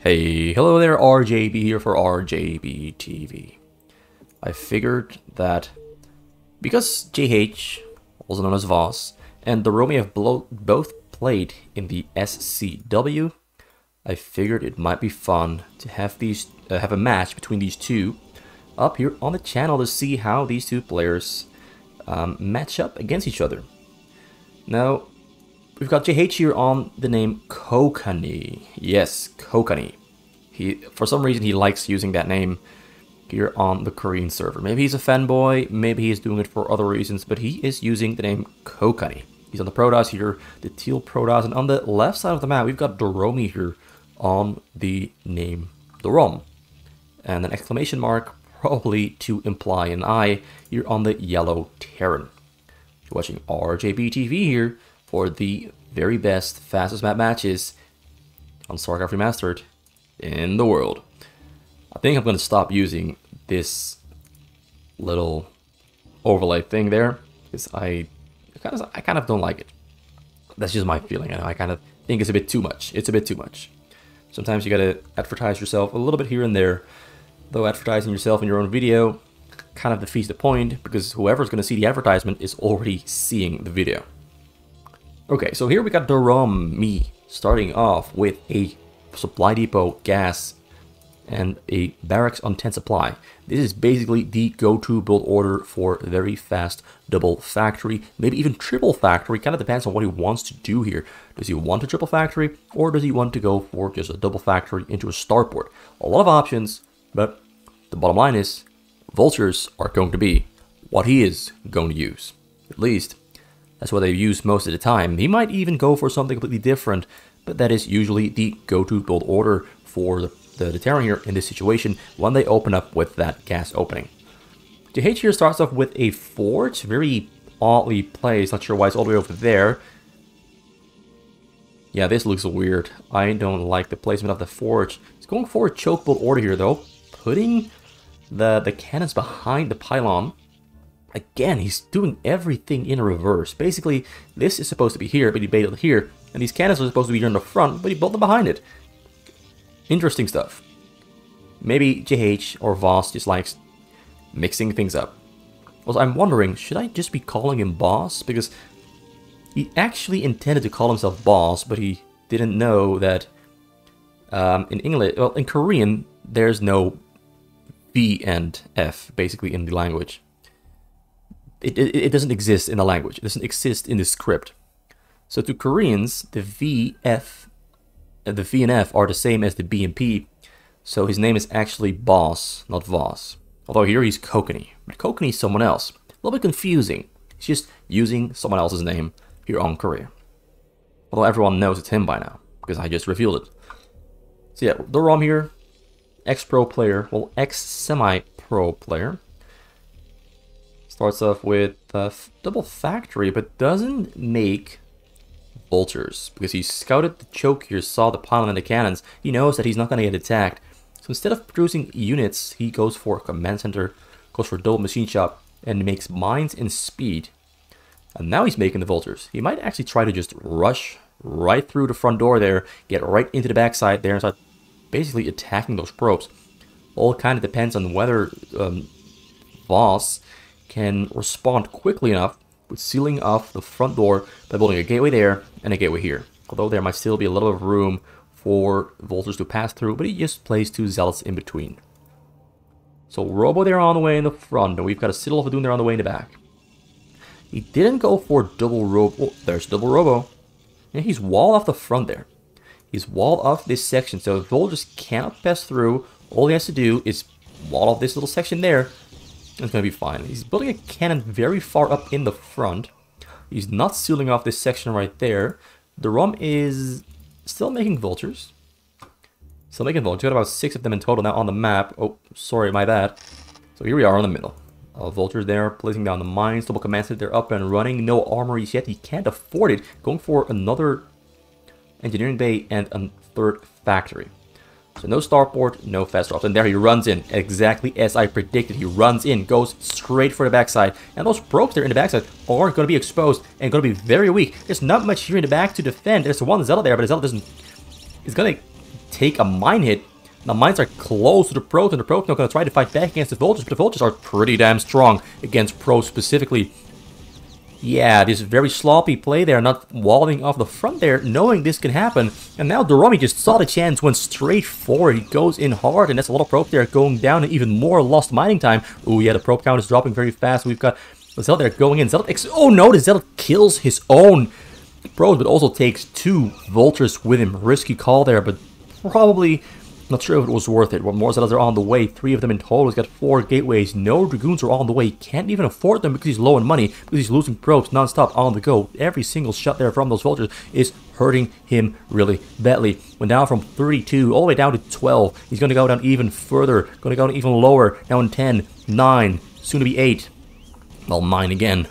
Hey, hello there, RJB here for RJB TV. I figured that because J.H, also known as Voss, and Doromi have both played in the SCW, I figured it might be fun to have have a match between these two up here on the channel to see how these two players match up against each other. Now, we've got J.H here on the name Kokani. Yes, Kokani. For some reason, he likes using that name here on the Korean server. Maybe he's a fanboy, maybe he's doing it for other reasons, but he is using the name Kokani. He's on the Protoss here, the Teal Protoss, and on the left side of the map, we've got Doromi here on the name Dorom. And an exclamation mark, probably to imply an I, here on the yellow Terran. You're watching RJB TV here for the very best, fastest map matches on Starcraft Remastered in the world. I think I'm going to stop using this little overlay thing there because I kind of don't like it. That's just my feeling. I kind of think it's a bit too much. It's a bit too much. Sometimes you got to advertise yourself a little bit here and there, though advertising yourself in your own video kind of defeats the point because whoever's going to see the advertisement is already seeing the video. Okay, so here we got Doromi starting off with a supply depot, gas, and a barracks on 10 supply. This is basically the go-to build order for very fast double factory, maybe even triple factory. Kind of depends on what he wants to do here. Does he want a triple factory, or does he want to go for just a double factory into a starport? A lot of options, but the bottom line is vultures are going to be what he is going to use. At least that's what they use most of the time. He might even go for something completely different, but that is usually the go-to build order for the Terran here in this situation when they open up with that gas opening. J.H here starts off with a forge, very oddly placed, not sure why it's all the way over there. Yeah, this looks weird. I don't like the placement of the forge. He's going for a choke build order here though, putting the cannons behind the pylon. Again, he's doing everything in reverse. Basically, this is supposed to be here, but he built it here. And these cannons are supposed to be here in the front, but he built them behind it. Interesting stuff. Maybe J.H. or Voss just likes mixing things up. Also, I'm wondering, should I just be calling him Boss? Because he actually intended to call himself Boss, but he didn't know that in English, well, in Korean, there's no V and F, basically, in the language. It doesn't exist in the language. It doesn't exist in the script. So to Koreans, the V and F are the same as the B and P. So his name is actually Boss, not Voss. Although here he's Kokani. But Kokani is someone else. A little bit confusing. He's just using someone else's name here on Korea. Although everyone knows it's him by now, because I just revealed it. So yeah, Dorom here, ex-pro player, well, ex-semi-pro player. Starts off with double factory, but doesn't make vultures because he scouted the choke here, saw the pylon and the cannons. He knows that he's not going to get attacked. So instead of producing units, he goes for a command center, goes for a double machine shop, and makes mines and speed. And now he's making the vultures. He might actually try to just rush right through the front door there, get right into the backside there, and start basically attacking those probes. All kind of depends on whether Voss can respond quickly enough with sealing off the front door by building a gateway there and a gateway here. Although there might still be a little bit of room for vultures to pass through, but he just plays two zealots in between. So Robo there on the way in the front, and we've got a Citadel of Doom there on the way in the back. He didn't go for double Robo. Oh, there's double Robo. And he's walled off the front there. He's walled off this section, so the vultures cannot pass through. All he has to do is wall off this little section there. It's going to be fine. He's building a cannon very far up in the front. He's not sealing off this section right there. Dorom is still making vultures. Still making vultures. Got about 6 of them in total now on the map. Oh, sorry, my bad. So here we are in the middle. Vultures there, placing down the mines. Double command center, they're up and running. No armories yet. He can't afford it. Going for another engineering bay and a third factory. So no starport, no fast drops. And there he runs in, exactly as I predicted. He runs in, goes straight for the backside. And those probes there in the backside are going to be exposed and going to be very weak. There's not much here in the back to defend. There's one zealot there, but the zealot doesn't... It's going to take a mine hit. The mines are close to the probes, and the probes are going to try to fight back against the vultures, but the vultures are pretty damn strong against probes specifically. Yeah, this very sloppy play there, not walling off the front there, knowing this can happen. And now Doromi just saw the chance, went straight forward. He goes in hard, and that's a lot of probe there going down, and even more lost mining time. Oh yeah, the probe count is dropping very fast. We've got the Zealot there going in. Zealot oh no, the Zealot kills his own probes, but also takes 2 vultures with him. Risky call there, but probably not sure if it was worth it. One more Zealots are on the way, 3 of them in total. He's got 4 gateways. No Dragoons are on the way. He can't even afford them because he's low on money, because he's losing probes non-stop on the go. Every single shot there from those vultures is hurting him really badly. Went down from 32 all the way down to 12. He's going to go down even further. Going to go down even lower. Now in 10, 9, soon to be 8. Well, 9 again.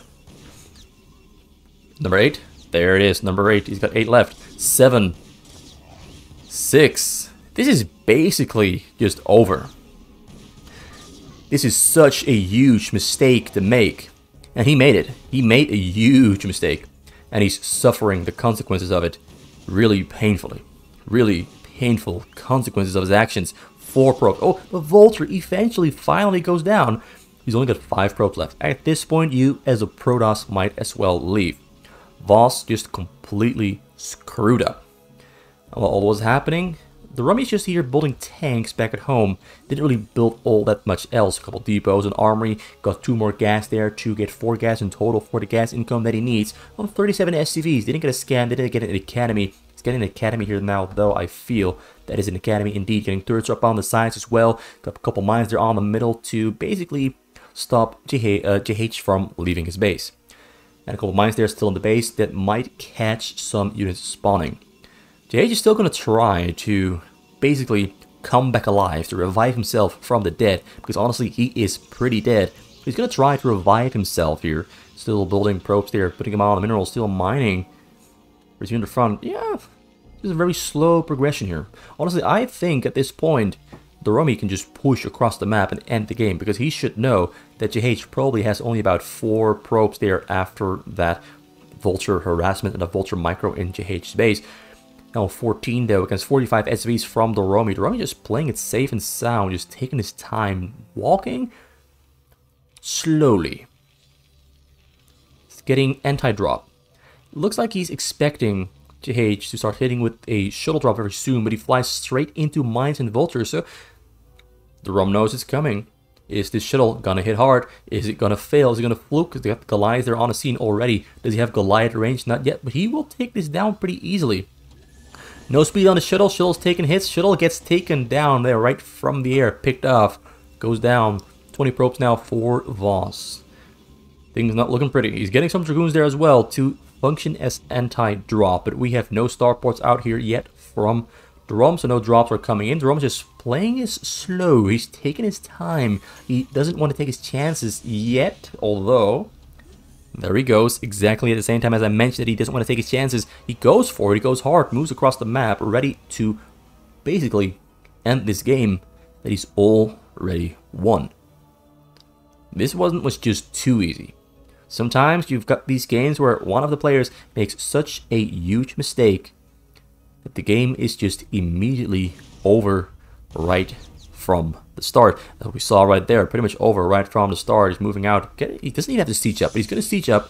Number 8. There it is. Number 8. He's got 8 left. 7. 6. This is basically just over. This is such a huge mistake to make. And he made it. He made a huge mistake. And he's suffering the consequences of it really painfully. Really painful consequences of his actions. 4 probes. Oh, the Vulture eventually finally goes down. He's only got 5 probes left. At this point, you as a Protoss might as well leave. Voss just completely screwed up. While all was happening, Doromi's just here building tanks back at home. Didn't really build all that much else. A couple depots, an armory, got 2 more gas there to get 4 gas in total for the gas income that he needs. On 37 SCVs, didn't get a scan, didn't get an academy. He's getting an academy here now, though. I feel that is an academy indeed. Getting turrets up on the sides as well. Got a couple mines there on the middle to basically stop J.H. from leaving his base. And a couple mines there still in the base that might catch some units spawning. J.H. is still going to try to basically come back alive, to revive himself from the dead, because honestly he is pretty dead. He's going to try to revive himself here. Still building probes there, putting him on the minerals, still mining. Resume the front. Yeah, this is a very slow progression here. Honestly, I think at this point Doromi can just push across the map and end the game, because he should know that J.H. probably has only about 4 probes there after that Vulture harassment and a Vulture micro in J.H.'s base. Now 14 though, against 45 SVs from Doromi. Doromi just playing it safe and sound, just taking his time, walking slowly. He's getting anti-drop. Looks like he's expecting J.H. to start hitting with a shuttle drop very soon, but he flies straight into mines and vultures, so Doromi knows it's coming. Is this shuttle gonna hit hard? Is it gonna fail? Is it gonna fluke? Because they got Goliath there on the scene already. Does he have Goliath range? Not yet, but he will take this down pretty easily. No speed on the shuttle. Shuttle's taking hits. Shuttle gets taken down there right from the air. Picked off. Goes down. 20 probes now for Voss. Things not looking pretty. He's getting some Dragoons there as well to function as anti-drop. But we have no starports out here yet from Doromi, so no drops are coming in. Doromi's just playing it slow. He's taking his time. He doesn't want to take his chances yet, although there he goes, exactly at the same time as I mentioned that he doesn't want to take his chances. He goes for it, he goes hard, moves across the map, ready to basically end this game that he's already won. This was just too easy. Sometimes you've got these games where one of the players makes such a huge mistake that the game is just immediately over right from the start. That we saw right there, pretty much over right from the start. He's moving out. He doesn't even have to siege up, but he's going to siege up.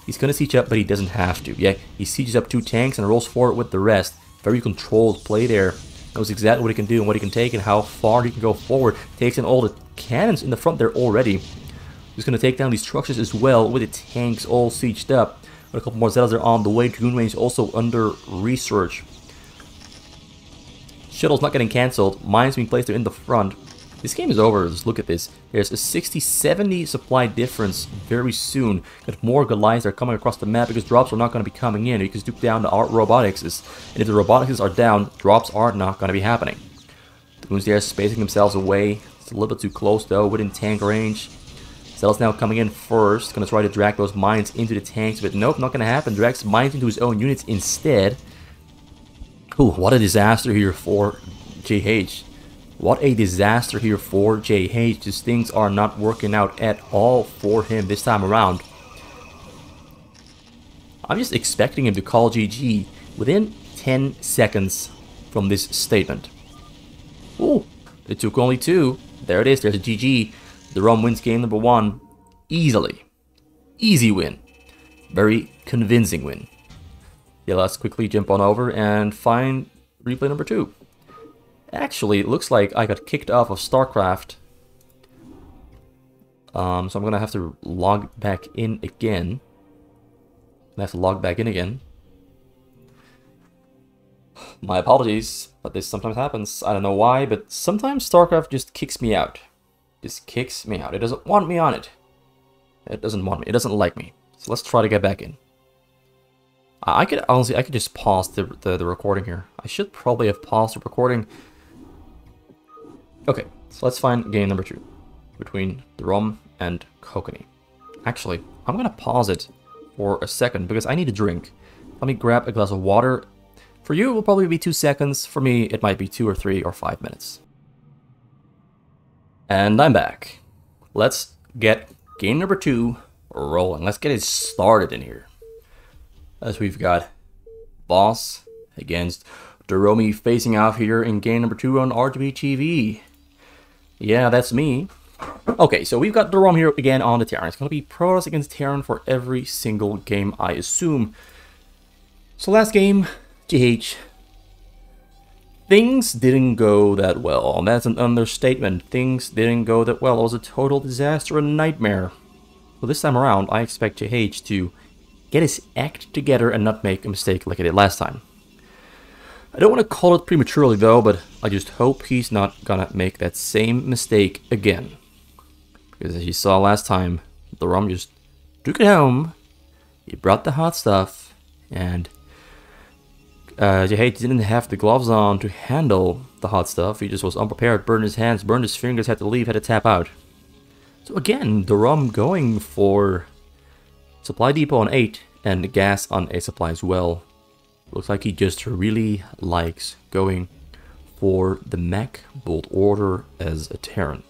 He's going to siege up, but he doesn't have to. Yeah, he sieges up 2 tanks and rolls forward with the rest. Very controlled play there. Knows exactly what he can do and what he can take and how far he can go forward. Takes in all the cannons in the front there already. He's going to take down these structures as well with the tanks all sieged up. Got a couple more Zetas are on the way. Dragoon range also under research. Shuttle's not getting cancelled. Mines being placed there in the front. This game is over. Just look at this. There's a 60-70 supply difference very soon. Got more Goliaths that are coming across the map because drops are not going to be coming in. You can duke down the robotics. And if the robotics are down, drops are not going to be happening. The goons there spacing themselves away. It's a little bit too close though, within tank range. Zealot's now coming in first. Going to try to drag those mines into the tanks, but nope, not going to happen. Drags mines into his own units instead. Ooh, what a disaster here for J.H. What a disaster here for J.H. These things are not working out at all for him this time around. I'm just expecting him to call GG within 10 seconds. from this statement. Ooh, it took only 2. There it is, there's a GG. Doromi wins game number 1 easily. Easy win. Very convincing win. Yeah, let's quickly jump on over and find replay number 2. Actually, it looks like I got kicked off of Starcraft. So I'm gonna have to log back in again. I have to log back in again. My apologies, but this sometimes happens. I don't know why, but sometimes Starcraft just kicks me out. Just kicks me out. It doesn't want me on it. It doesn't want me. It doesn't like me. So let's try to get back in. I could honestly, I could just pause the recording here. I should probably have paused the recording. Okay, so let's find game number 2 between Doromi and Kokoni. Actually, I'm gonna pause it for a second because I need a drink. Let me grab a glass of water. For you, it will probably be 2 seconds. For me, it might be 2 or 3 or 5 minutes. And I'm back. Let's get game number 2 rolling. Let's get it started in here. As we've got Boss against Doromi facing off here in game number 2 on RGB TV. Yeah, that's me. Okay, so we've got Doromi here again on the Terran. It's going to be Protoss against Terran for every single game, I assume. So last game, J.H. Things didn't go that well, and that's an understatement. Things didn't go that well. It was a total disaster, a nightmare. So this time around, I expect J.H. to get his act together and not make a mistake like I did last time. I don't want to call it prematurely though, but I just hope he's not gonna make that same mistake again. Because as you saw last time, Doromi just took it home, he brought the hot stuff, and J.H. didn't have the gloves on to handle the hot stuff. He just was unprepared, burned his hands, burned his fingers, had to leave, had to tap out. So again, Doromi going for supply depot on 8 and gas on a supply as well. Looks like he just really likes going for the mech build order as a Terran.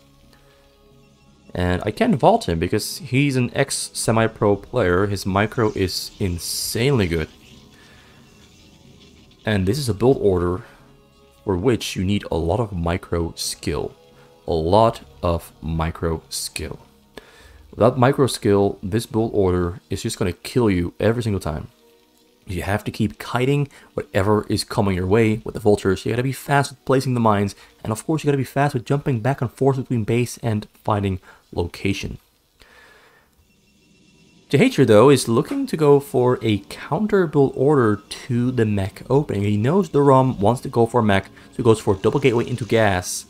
And I can't vault him because he's an ex-semi-pro player. His micro is insanely good. And this is a build order for which you need a lot of micro skill. A lot of micro skill. Without micro skill, this build order is just going to kill you every single time. You have to keep kiting whatever is coming your way with the vultures. You gotta be fast with placing the mines, and of course you gotta be fast with jumping back and forth between base and finding location. J.H. though is looking to go for a counter build order to the mech opening. He knows Doromi wants to go for mech, so he goes for double gateway into gas.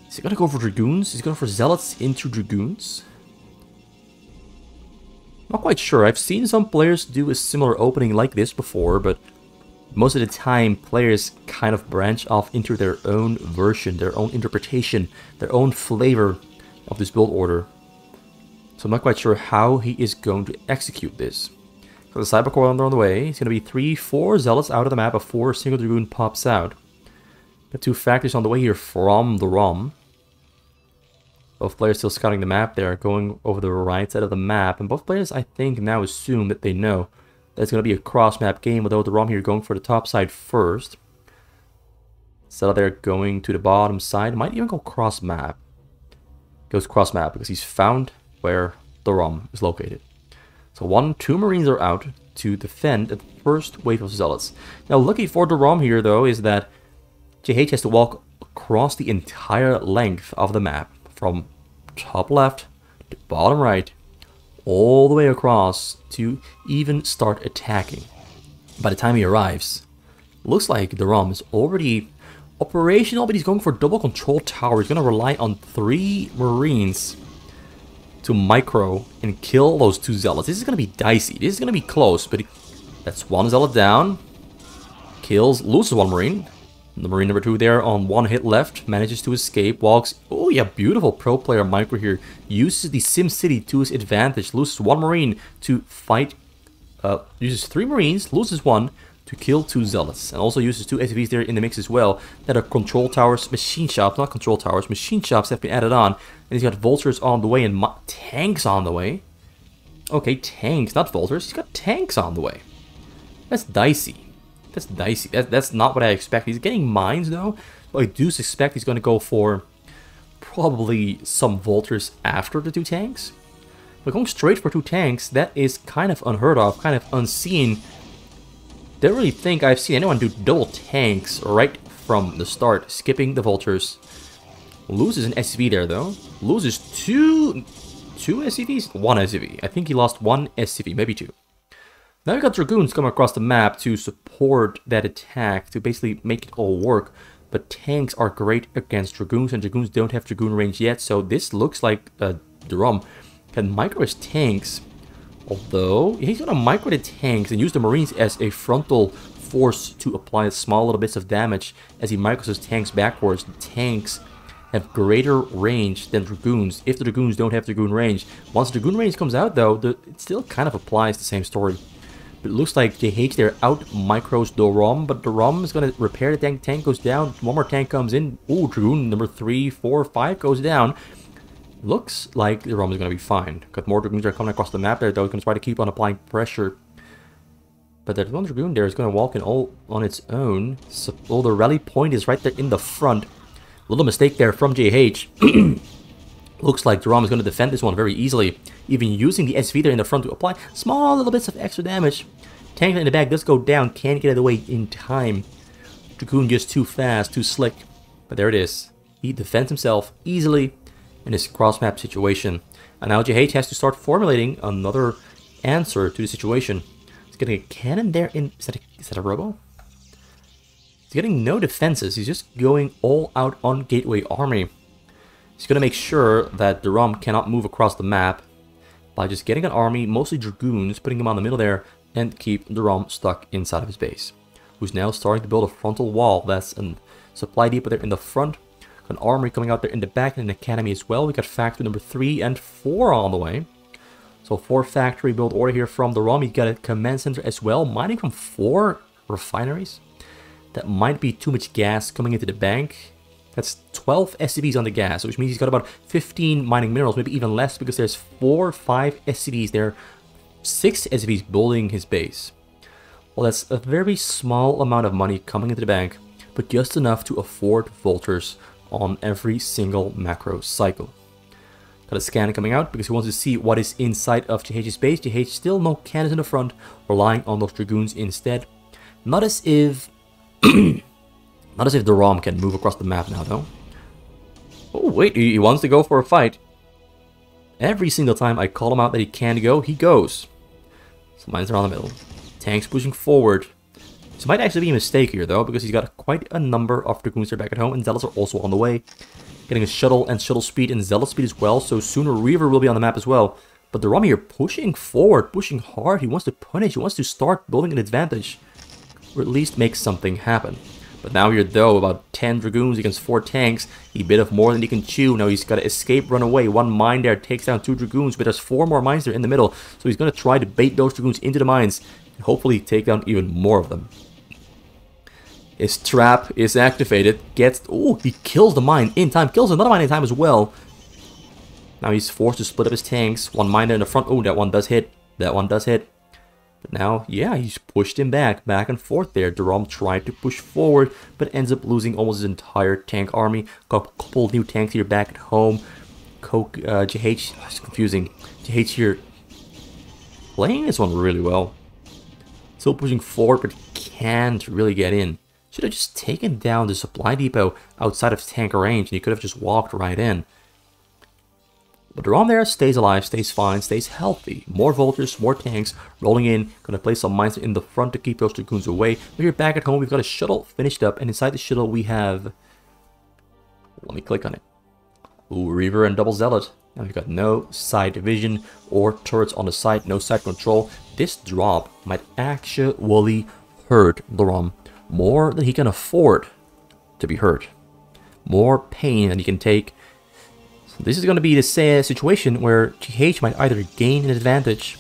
Is he gonna go for dragoons? He's going for zealots into dragoons. Not quite sure. I've seen some players do a similar opening like this before, but most of the time players kind of branch off into their own version, their own interpretation, their own flavor of this build order. So I'm not quite sure how he is going to execute this. So the Cyber Core on the way. It's going to be 3-4 Zealots out of the map before a single Dragoon pops out. Got 2 factories on the way here from the ROM. Both players still scouting the map. They are going over the right side of the map. And both players, I think, now assume that they know that it's going to be a cross-map game. Although the ROM here going for the top side first. So they're going to the bottom side. Might even go cross-map. Goes cross-map because he's found where the ROM is located. So 2 Marines are out to defend the first wave of Zealots. Now lucky for the ROM here though is that J.H. has to walk across the entire length of the map. From top left to bottom right, all the way across to even start attacking. By the time he arrives, looks like the ROM is already operational, but he's going for double control tower. He's going to rely on 3 Marines to micro and kill those 2 Zealots. This is going to be dicey. This is going to be close, but that's 1 Zealot down. Kills, loses 1 Marine. The Marine number 2 there on 1 hit left, manages to escape, walks, oh yeah, beautiful pro player micro here, uses the Sim City to his advantage, loses 1 Marine to fight, uses 3 Marines, loses 1 to kill 2 Zealots, and also uses 2 SCVs there in the mix as well, that are control towers, machine shops, not control towers, machine shops have been added on, and he's got vultures on the way and tanks on the way. Okay, tanks, not vultures, he's got tanks on the way. That's dicey. That's dicey. That's not what I expect. He's getting mines though, but I do suspect he's going to go for probably some Vultures after the 2 tanks. But going straight for 2 tanks, that is kind of unheard of, kind of unseen. Don't really think I've seen anyone do double tanks right from the start, skipping the Vultures. Loses an SCV there though. Loses two SCVs? 1 SCV. I think he lost 1 SCV, maybe 2. Now we got Dragoons coming across the map to support that attack, to basically make it all work. But tanks are great against Dragoons, and Dragoons don't have Dragoon range yet, so this looks like Doromi can micro his tanks. Although, he's going to micro the tanks and use the Marines as a frontal force to apply small little bits of damage as he micros his tanks backwards. The tanks have greater range than Dragoons, if the Dragoons don't have Dragoon range. Once the Dragoon range comes out though, it still kind of applies the same story. But it looks like J.H. there out micros Doromi, but Doromi is going to repair the tank. Tank goes down, 1 more tank comes in. Ooh, Dragoon number 3, 4, 5 goes down. Looks like Doromi is going to be fine. Got more Dragoons are coming across the map there though. He's going to try to keep on applying pressure. But that one Dragoon there is going to walk in all on its own. So, the rally point is right there in the front. Little mistake there from J.H. Looks like Doromi is going to defend this one very easily, even using the SV there in the front to apply small little bits of extra damage. Tank in the back does go down, can't get it away in time. Dragoon just too fast, too slick. But there it is. He defends himself easily in this cross-map situation. And now J.H. has to start formulating another answer to the situation. He's getting a cannon there in... Is that a robo? He's getting no defenses. He's just going all out on Gateway Army. He's going to make sure that Doromi cannot move across the map by just getting an army, mostly Dragoons, putting them on the middle there, and keep Doromi stuck inside of his base. Who's now starting to build a frontal wall. That's a supply depot there in the front. An armory coming out there in the back, and an academy as well. We got factory number 3 and 4 on the way. So 4 factory build order here from Doromi. You got a command center as well, mining from 4 refineries. That might be too much gas coming into the bank. That's 12 SCVs on the gas, which means he's got about 15 mining minerals, maybe even less, because there's 4 or 5 SCVs there, 6 SCVs building his base. Well, that's a very small amount of money coming into the bank, but just enough to afford Vultures on every single macro cycle. Got a scan coming out because he wants to see what is inside of J.H.'s base. J.H. still no cannons in the front, relying on those Dragoons instead. Not as if Doromi can move across the map now, though. Oh, wait, he wants to go for a fight. Every single time I call him out that he can go, he goes. So mines around the middle. Tanks pushing forward. This might actually be a mistake here, though, because he's got quite a number of Dragoons there back at home, and Zealots are also on the way. Getting a shuttle and shuttle speed and Zealot speed as well, so sooner Reaver will be on the map as well. But Doromi here pushing forward, pushing hard. He wants to punish, he wants to start building an advantage, or at least make something happen. But now here, though, about 10 Dragoons against 4 tanks. He bit off more than he can chew. Now he's got to escape, run away. 1 mine there takes down 2 Dragoons, but there's 4 more mines there in the middle. So he's going to try to bait those Dragoons into the mines and hopefully take down even more of them. His trap is activated. Oh, he kills the mine in time. Kills another mine in time as well. Now he's forced to split up his tanks. 1 mine there in the front. Oh, that one does hit. That one does hit. But now, yeah, he's pushed him back and forth there. Doromi tried to push forward, but ends up losing almost his entire tank army. Got a couple of new tanks here back at home. J.H. It's confusing. J.H. here playing this one really well. Still pushing forward, but can't really get in. Should have just taken down the supply depot outside of tank range, and he could have just walked right in. But Doromi there stays alive, stays fine, stays healthy. More Vultures, more tanks rolling in. Gonna place some mines in the front to keep those Dragoons away. But here back at home, we've got a shuttle finished up, and inside the shuttle we have... Let me click on it. Ooh, Reaver and Double Zealot. Now we've got no side vision or turrets on the side, no side control. This drop might actually hurt Doromi more than he can afford to be hurt. More pain than he can take. So this is going to be the situation where J.H. might either gain an advantage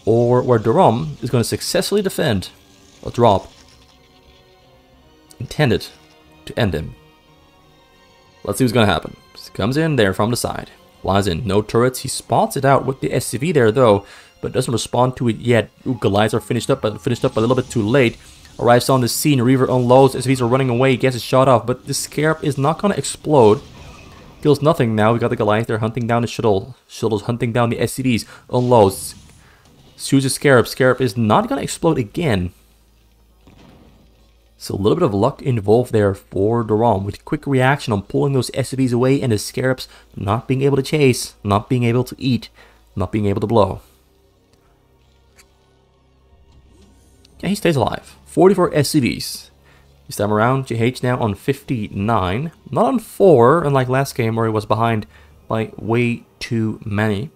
or where Doromi is going to successfully defend a drop intended to end him. Let's see what's going to happen. He comes in there from the side. Flies in. No turrets. He spots it out with the SCV there though, but doesn't respond to it yet. Ooh, Goliaths are finished up, but finished up a little bit too late. arrives on the scene. Reaver unloads. SCVs are running away. Gets a shot off, but the Scarab is not going to explode. Kills nothing now. We got the Goliath there hunting down the shuttle. Shuttle's hunting down the SCVs. Unloads. Shoots the Scarab. Scarab is not going to explode again. So a little bit of luck involved there for Doromi with quick reaction on pulling those SCVs away and the Scarabs not being able to chase, not being able to eat, not being able to blow. Yeah, he stays alive. 44 SCVs. This time around, JH now on 59. Not on 4, unlike last game where he was behind by way too many.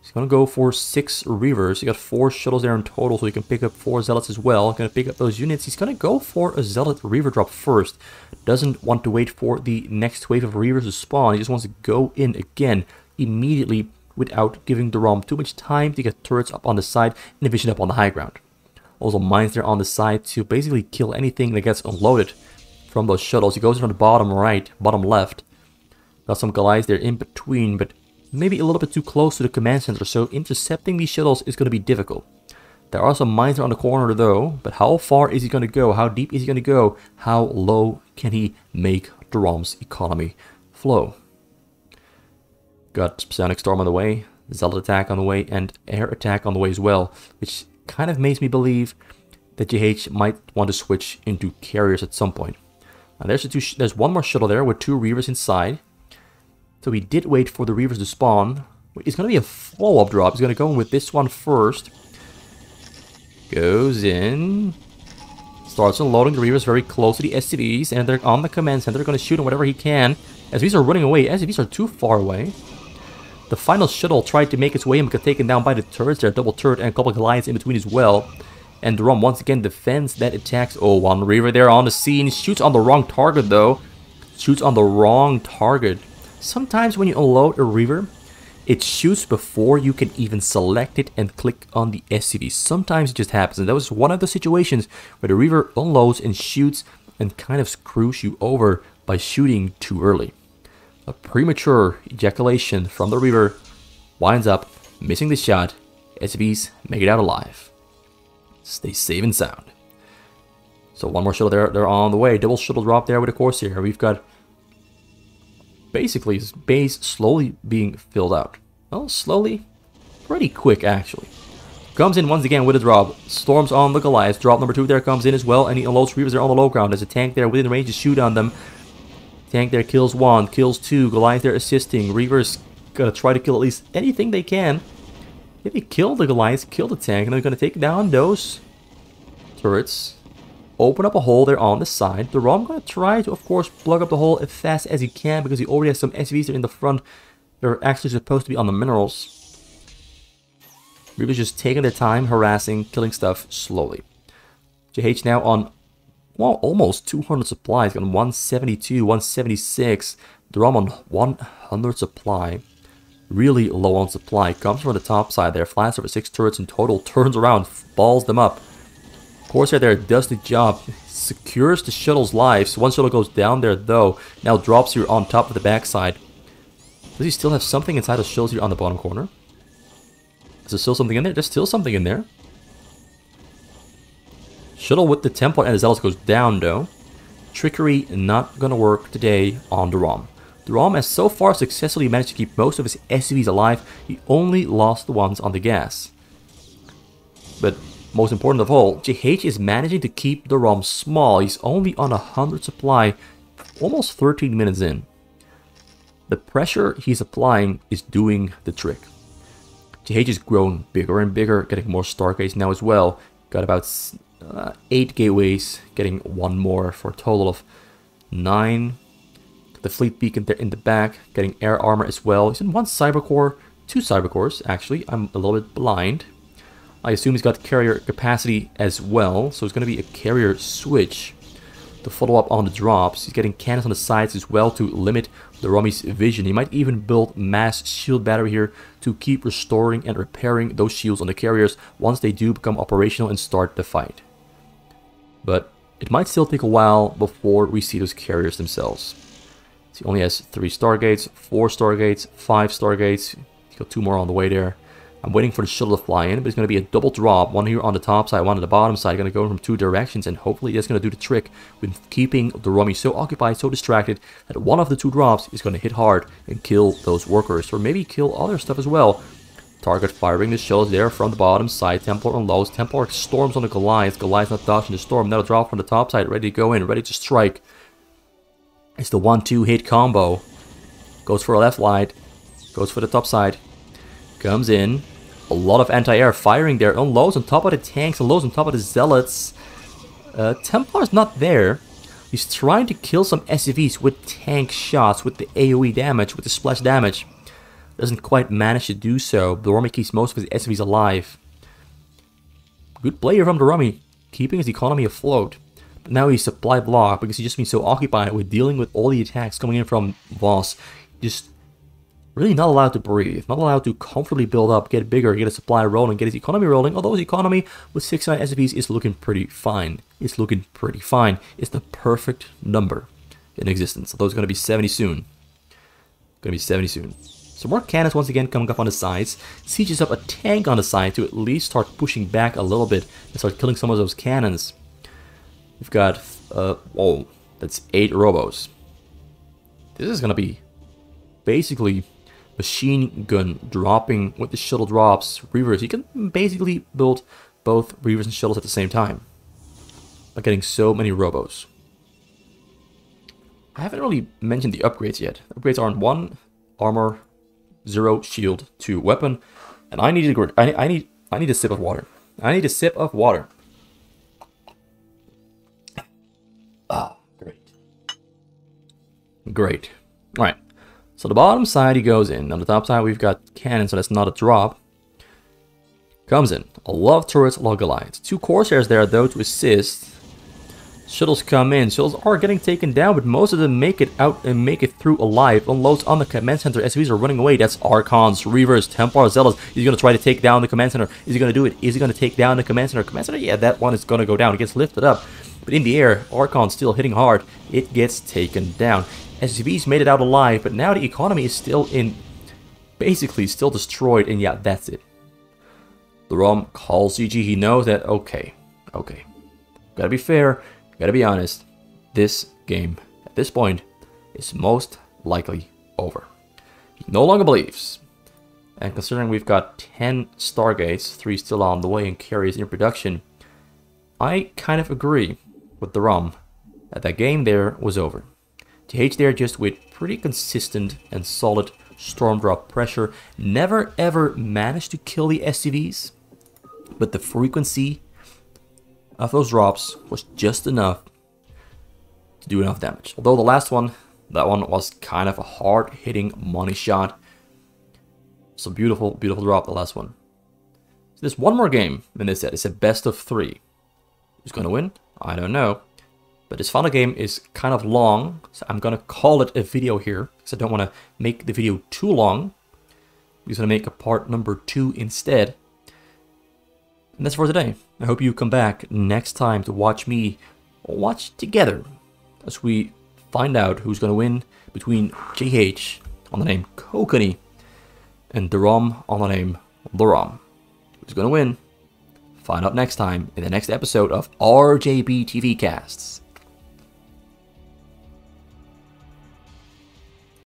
He's going to go for 6 Reavers. He got 4 shuttles there in total, so he can pick up 4 Zealots as well. Going to pick up those units. He's going to go for a Zealot Reaver drop first. Doesn't want to wait for the next wave of Reavers to spawn. He just wants to go in again immediately without giving Doromi too much time to get turrets up on the side and vision up on the high ground. Also mines there on the side to basically kill anything that gets unloaded from those shuttles. He goes from the bottom right, bottom left. Got some Goliaths there in between, but maybe a little bit too close to the command center, so intercepting these shuttles is going to be difficult. There are some mines on the corner though, but how far is he going to go? How deep is he going to go? How low can he make Doromi's economy flow? Got Psionic Storm on the way, Zealot attack on the way, and air attack on the way as well, which kind of makes me believe that JH might want to switch into carriers at some point. Now there's one more shuttle there with 2 Reavers inside. So we did wait for the Reavers to spawn. It's going to be a follow-up drop. He's going to go in with this one first. Goes in. Starts unloading the Reavers very close to the SCVs. And they're on the command center. They're going to shoot him whatever he can. SCVs are running away. SCVs are too far away. The final shuttle tried to make its way in, but got taken down by the turrets there. Double turret and a couple of Goliaths in between as well. And Doromi once again defends that attacks. Oh, one Reaver there on the scene. Shoots on the wrong target though. Shoots on the wrong target. Sometimes when you unload a Reaver, it shoots before you can even select it and click on the SCV. Sometimes it just happens, and that was one of the situations where the Reaver unloads and shoots and kind of screws you over by shooting too early. A premature ejaculation from the Reaver winds up missing the shot. SCVs make it out alive. Stay safe and sound. So one more shuttle there, they're on the way. Double shuttle drop there with a Corsair. We've got basically his base slowly being filled out. Well, slowly, pretty quick actually. Comes in once again with a drop. Storms on the Goliath. Drop number 2 there comes in as well, and he unloads Reavers there on the low ground. There's a tank there within range to shoot on them. Tank there kills 1, kills 2. Goliath there assisting. Reavers gonna try to kill at least anything they can. If they kill the Goliath, kill the tank, and they're gonna take down those turrets. Open up a hole there on the side. Doromi gonna try to, of course, plug up the hole as fast as he can because he already has some SCVs there in the front. They're actually supposed to be on the minerals. Reavers just taking their time, harassing, killing stuff slowly. JH now on, well, almost 200 supplies. Got 172, 176. Doromi on 100 supply. Really low on supply. Comes from the top side there. Flies over 6 turrets in total. Turns around, balls them up. Corsair there does the job, secures the shuttle's lives. One shuttle goes down there though, now drops here on top of the backside. Does he still have something inside the shuttles here on the bottom corner? Is there still something in there? There's still something in there. Shuttle with the Templar and the Zealots goes down though. Trickery not gonna work today on Doromi. Doromi has so far successfully managed to keep most of his SCVs alive. He only lost the ones on the gas. But most important of all, JH is managing to keep Doromi small. He's only on 100 supply, almost 13 minutes in. The pressure he's applying is doing the trick. JH is grown bigger and bigger, getting more Stargates now as well. Got about 8 gateways, getting 1 more for a total of 9. The fleet beacon there in the back, getting air armor as well. He's in 1 cybercore, 2 cybercores actually. I'm a little bit blind. I assume he's got carrier capacity as well, so it's going to be a carrier switch to follow up on the drops. He's getting cannons on the sides as well to limit Doromi's vision. He might even build mass shield battery here to keep restoring and repairing those shields on the carriers once they do become operational and start the fight. But it might still take a while before we see those carriers themselves. So he only has 3 Stargates, 4 Stargates, 5 Stargates. He's got 2 more on the way there. I'm waiting for the shuttle to fly in, but it's going to be a double drop. One here on the top side, one on the bottom side. Going to go from 2 directions, and hopefully that's going to do the trick with keeping Doromi so occupied, so distracted, that one of the 2 drops is going to hit hard and kill those workers, or maybe kill other stuff as well. Target firing the shells there from the bottom side. Templar unloads. Templar storms on the Goliath. Goliath not dodging the storm. Another drop from the top side, ready to go in, ready to strike. It's the 1-2 hit combo. Goes for a left light. Goes for the top side. Comes in. A lot of anti-air firing there. Unloads on top of the tanks. Unloads on top of the zealots. Templar's not there. He's trying to kill some SCVs with tank shots, with the AoE damage, with the splash damage. Doesn't quite manage to do so. Doromi keeps most of his SCVs alive. Good player from Doromi, keeping his economy afloat. But now he's supply blocked because he's just been so occupied with dealing with all the attacks coming in from Voss. Just really not allowed to breathe, not allowed to comfortably build up, get bigger, get a supply rolling, get his economy rolling. Although his economy with 69 SCVs is looking pretty fine. It's looking pretty fine. It's the perfect number in existence. Although it's going to be 70 soon. Going to be 70 soon. So more cannons once again coming up on the sides. Sieges up a tank on the side to at least start pushing back a little bit and start killing some of those cannons. We've got, whoa, that's 8 robos. This is going to be basically machine gun dropping with the shuttle drops, reavers. You can basically build both reavers and shuttles at the same time by getting so many robos. I haven't really mentioned the upgrades yet. Upgrades are on 1 armor, 0 shield, 2 weapon, and I need a sip of water. I need a sip of water. Ah, great. Great. All right. So the bottom side he goes in. On the top side we've got cannon, so that's not a drop. Comes in. A lot of turrets, a lot of Goliaths. 2 Corsairs there though to assist. Shuttles come in. Shuttles are getting taken down, but most of them make it out and make it through alive. Unloads on the command center. SCVs are running away. That's Archons, Reavers, Templar, Zealots. He's going to try to take down the command center. Is he going to do it? Is he going to take down the command center? Command center? Yeah, that one is going to go down. It gets lifted up. But in the air, Archon's still hitting hard. It gets taken down. SCVs made it out alive, but now the economy is still in... basically still destroyed, and yeah, that's it. The ROM calls GG. He knows that, okay. Gotta be fair. Gotta be honest, this game, at this point, is most likely over. He no longer believes. And considering we've got 10 Stargates, 3 still on the way and carriers in production, I kind of agree with the ROM that that game there was over. J.H there just with pretty consistent and solid storm drop pressure, never ever managed to kill the SCVs, but the frequency of those drops was just enough to do enough damage. Although the last one, that one was kind of a hard-hitting money shot. So beautiful, beautiful drop, the last one. So there's one more game in this set. It's a best of 3. Who's going to win? I don't know. But this final game is kind of long, so I'm going to call it a video here, because I don't want to make the video too long. I'm just going to make a part number 2 instead. And that's for today. I hope you come back next time to watch me watch together as we find out who's going to win between J.H. on the name Kokani and Doromi on the name Doromi. Who's going to win? Find out next time in the next episode of RJB TV Casts.